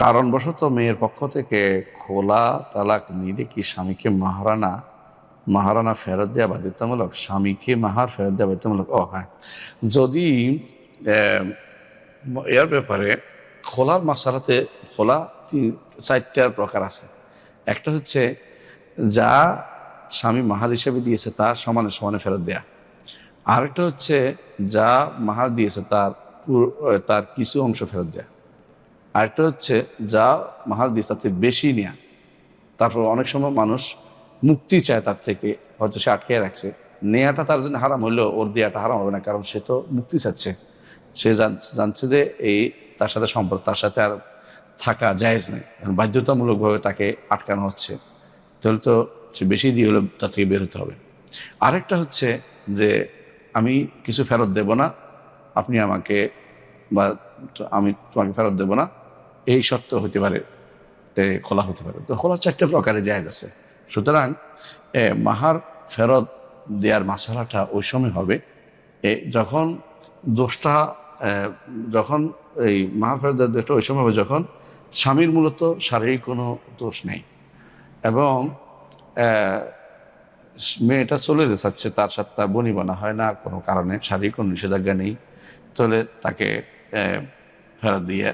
কারণবশত মেয়ের পক্ষ থেকে খোলা তালাক নিলে কি স্বামীকে মাহারানা ফেরত দেওয়া বাধ্যতামূলক? স্বামীকে মাহার ফেরত দেওয়া বাধ্যতামূলক? ও হ্যাঁ, যদি আহ, এর ব্যাপারে খোলার মাসালাতে খোলা চারটার প্রকার আছে। একটা হচ্ছে যা স্বামী মাহার হিসেবে দিয়েছে তার সমানে সমানে ফেরত দেয়া। আরেকটা হচ্ছে যা মাহার দিয়েছে তার কিছু অংশ ফেরত দেয়া। আরেকটা হচ্ছে যা মাহার দিয়েছে তার থেকে বেশি নেয়া। তারপর অনেক সময় মানুষ মুক্তি চায় তার থেকে, হয়তো সে আটকে রাখছে, নেয়াটা তার জন্য হারাম হলেও ওর দেয়াটা হারাম হবে না, কারণ সে তো মুক্তি চাচ্ছে। সে জানছে যে তার সাথে সম্পর্ক, তার সাথে আর থাকা জায়েজ নেই, বাধ্যতামূলকভাবে তাকে আটকানো হচ্ছে, তাহলে তো সে বেশি দিয়ে হলে তার থেকে বের হতে হবে। আরেকটা হচ্ছে যে আমি কিছু ফেরত দেব না, আপনি আমাকে, বা আমি তোমাকে ফেরত দেব না, এই শর্ত হতে পারে, খোলা হতে পারে। তো খোলা চারটে প্রকারে জায়েজ আছে। সুতরাং মাহার ফেরত দেওয়ার মাসালাটা ওই সময় হবে যখন দোষটা, যখন এই মাহার ফেরত দেওয়ার দোষটা ওই সময় হবে যখন স্বামীর মূলত শারীরিক কোনো দোষ নেই এবং মেয়েটা চলে যাচ্ছে, তার সাথে তার বনিবনা হয় না কোনো কারণে, শারীরিক কোনো নিষেধাজ্ঞা নেই, তাহলে তাকে ফেরত দিয়ে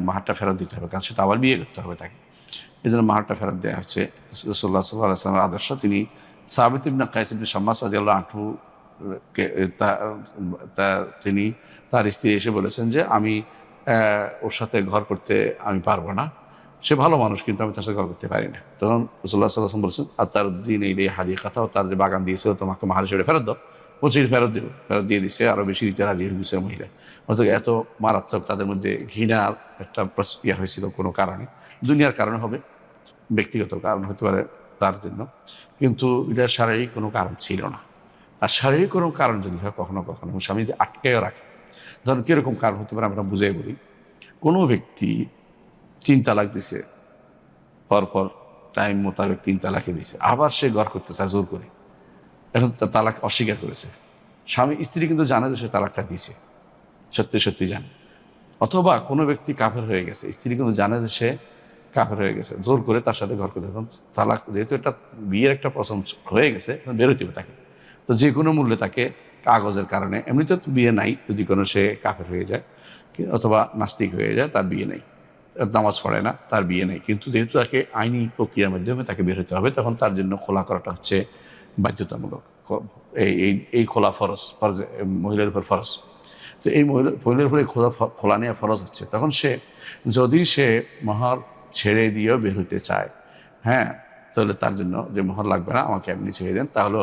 মাহারটা ফেরত দিতে হবে, কারণ সেটা আবার বিয়ে করতে হবে তাকে। এই জন্য মাহারটা ফেরত দেওয়া হচ্ছে। রাসূলুল্লাহ সাল্লাল্লাহু আলাইহি ওয়াসাল্লামের আদর্শ। তিনি সাবিত ইবনে কাইস ইবনে শাম্মাস রাদিয়াল্লাহু আনহু তিনি তার স্ত্রী এসে বলেছেন যে আমি ওর সাথে ঘর করতে আমি পারবো না, সে ভালো মানুষ কিন্তু আমি তার সাথে ঘর করতে পারি না। তখন রাসূলুল্লাহ সাল্লাল্লাহু আলাইহি ওয়াসাল্লাম বলেছেন, আর তার দিন এই হাদিকাতা, তার যে বাগান দিয়েছে তোমাকে মাহার হিসেবে ফেরত দাও, বলছি ফেরত দেবো, ফেরত দিয়ে দিচ্ছে, আরো বেশি দিতে রাজি হয়ে গেছে মহিলা। অর্থাৎ এত মারাত্মক তাদের মধ্যে ঘৃণার একটা প্রক্রিয়া হয়েছিল কোনো কারণে, দুনিয়ার কারণে হবে, ব্যক্তিগত কারণ হতে পারে তার জন্য, কিন্তু এটা শারীরিক কোনো কারণ ছিল না। আর শারীরিক কোনো কারণ যদি হয় কখনো কখনো স্বামী যদি আটকেও রাখে, ধরুন কীরকম কারণ হতে পারে আমরা বুঝাই বলি। কোনো ব্যক্তি 3 তালাক দিছে, পরপর টাইম মোতাবেক 3 তালাকে দিছে, আবার সে ঘর করতে চায় জোর করে, এখন তালাক অস্বীকার করেছে। স্ত্রী কিন্তু জানে যে সে তালাকটা দিছে, সত্যি সত্যি জানে। অথবা কোনো ব্যক্তি কাফের হয়ে গেছে, স্ত্রী কিন্তু জানে যে সে কাফের হয়ে গেছে, জোর করে তার সাথে ঘর করতে, তালাক যেহেতু এটা বিয়ের একটা পছন্দ হয়ে গেছে, বেরোতে হবে তাকে। তো যে কোনো মূল্যে তাকে কাগজের কারণে, এমনিতে তো বিয়ে নাই, যদি কোনো সে কাফের হয়ে যায় অথবা নাস্তিক হয়ে যায়, তার বিয়ে নেই, নামাজ পড়ে না, তার বিয়ে নেই, কিন্তু যেহেতু তাকে আইনি প্রক্রিয়ার মাধ্যমে তাকে বের হতে হবে, তখন তার জন্য খোলা করাটা হচ্ছে বাধ্যতামূলক। এই খোলা ফরজ, মহিলার উপর ফরজ। তো এই মহিলার উপরে খোলা নেওয়া ফরজ হচ্ছে, তখন যদি সে মহর ছেড়ে দিয়েও বের হইতে চায়, হ্যাঁ, তাহলে তার জন্য যে মহর লাগবে না, আমাকে এমনি ছেড়ে দেন, তাহলে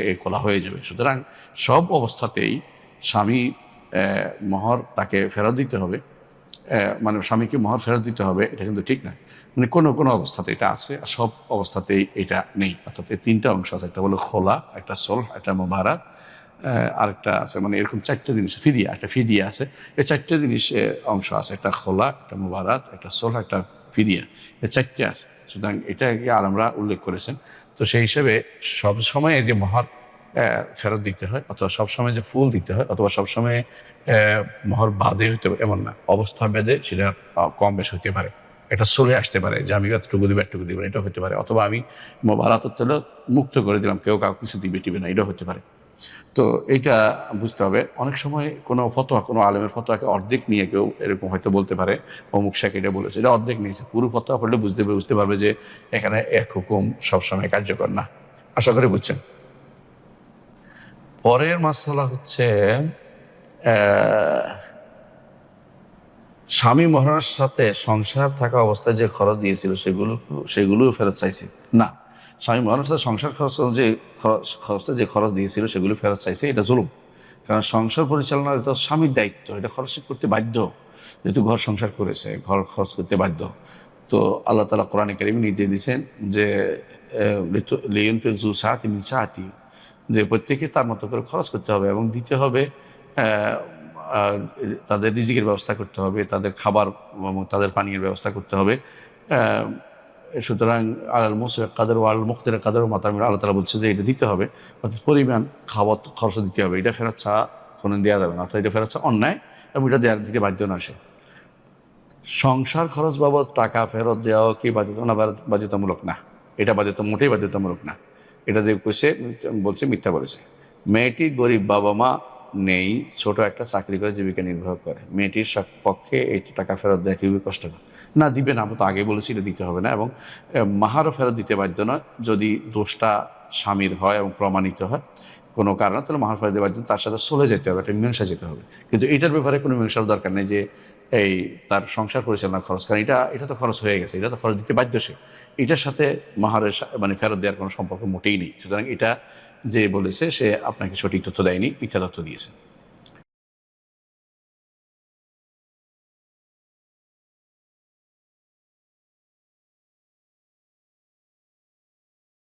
এই খোলা হয়ে যাবে। সুতরাং সব অবস্থাতেই স্বামী মহর তাকে ফেরত দিতে হবে, মানে স্বামীকে মহর ফেরত দিতে হবে, এটা কিন্তু ঠিক না। মানে কোনো কোনো অবস্থাতে এটা আছে, আর সব অবস্থাতেই এটা নেই। অর্থাৎ এই 3টা অংশ আছে, একটা হলো খোলা, একটা সলহ, একটা মুবারাত, আরেকটা আছে, মানে এরকম 4টে জিনিস, ফিদিয়া, একটা ফিদিয়া আছে। এই 4টে জিনিস অংশ আছে, একটা খোলা, একটা মুবারাত, একটা সলহ, একটা ফিদিয়া, এই 4টে আছে। সুতরাং এটাকে আলেমরা উল্লেখ করেছেন। তো সেই হিসেবে সব সময় যে মহর ফেরত দিতে হয়, অথবা সবসময় যে ফুল দিতে হয়, অথবা সবসময় মহর বাদে হইতে হবে এমন না, অবস্থা বেঁধে সেটা কম বেশ হতে পারে। এটা চলে আসতে পারে যে আমি এতটুকু দিব, একটুকু দিব, এটা হতে পারে। অথবা আমি মোবারাতের তেলে মুক্ত করে দিলাম, কেউ কাউ কিছু দিবে টিবে না, এটাও হতে পারে। তো এইটা বুঝতে হবে। অনেক সময় কোনো ফতোয়া, কোনো আলেমের ফতোয়াকে অর্ধেক নিয়ে কেউ এরকম হয়তো বলতে পারে অমুক শেখ এটা বলেছে, এটা অর্ধেক নিয়েছে, পুরো ফতোয়া পড়লে বুঝতে পারবে যে এখানে এক হুকুম সবসময় কার্যকর না। আশা করি বুঝছেন। পরের মাসালা হচ্ছে স্বামী মহারানার সাথে সংসার থাকা অবস্থায় যে খরচ দিয়েছিল সেগুলো ফেরত চাইছে না। স্বামী মহারানার সাথে সংসার খরচটা যে খরচ দিয়েছিল সেগুলো ফেরত চাইছে, এটা জুলুম। কারণ সংসার পরিচালনার এটা স্বামীর দায়িত্ব, এটা খরচ করতে বাধ্য, যেহেতু ঘর সংসার করেছে, ঘর খরচ করতে বাধ্য। তো আল্লাহ তাআলা কোরআনে কারীমে নির্দেশ দিয়েছেন যে লিইউনফিক যু সাআতিন মিন সাআতিহি, যে প্রত্যেকে তার মতো করে খরচ করতে হবে এবং দিতে হবে, তাদের রিজিকের ব্যবস্থা করতে হবে, তাদের খাবার এবং তাদের পানীয়ের ব্যবস্থা করতে হবে। সুতরাং আল মুসির কাদের ও আল মুক্তের কাদের ও মাতামির, আল্লাহ তাআলা বলছে যে এটা দিতে হবে, অর্থাৎ পরিমাণ খাবার খরচ দিতে হবে, এটা ফেরত ছাড়া কোনো দেওয়া যাবে না, অর্থাৎ এটা ফেরত ছাড়া অন্যায় এবং এটা দেওয়ার দিকে বাধ্য না সে। সংসার খরচ বাবদ টাকা ফেরত দেওয়া কি বাধ্যতামূলক না। এটা মোটেই বাধ্যতামূলক না। এটা যে কইছে বলছে মিথ্যা বলেছে। মেয়েটি গরিব বাবা মা নেই, ছোট একটা চাকরি করে জীবিকা নির্বাহ করে। মেয়েটির পক্ষে এই টাকা ফেরত দেওয়া খুবই কষ্টকর। না, দিবে না, আমরা তো আগে বলেছি এটা দিতে হবে না, এবং মাহারও ফেরত দিতে বাধ্য নয়। যদি দোষটা স্বামীর হয় এবং প্রমাণিত হয় কোনো কারণে, তাহলে মাহার ফেরত দেওয়ার জন্য তার সাথে চলে যেতে হবে, একটা মীমাংসা যেতে হবে। কিন্তু এটার ব্যাপারে কোনো মীমাংসার দরকার নেই যে এই তার সংসার পরিচালনার খরচ, কারণ এটা তো খরচ হয়ে গেছে, এটা তো ফেরত দিতে বাধ্য সে। এটার সাথে মাহারের মানে ফেরত দেওয়ার কোনো সম্পর্ক মোটেই নেই। সুতরাং এটা যে বলেছে সে আপনাকে সঠিক তথ্য দেয়নি, মিথ্যা তথ্য দিয়েছে।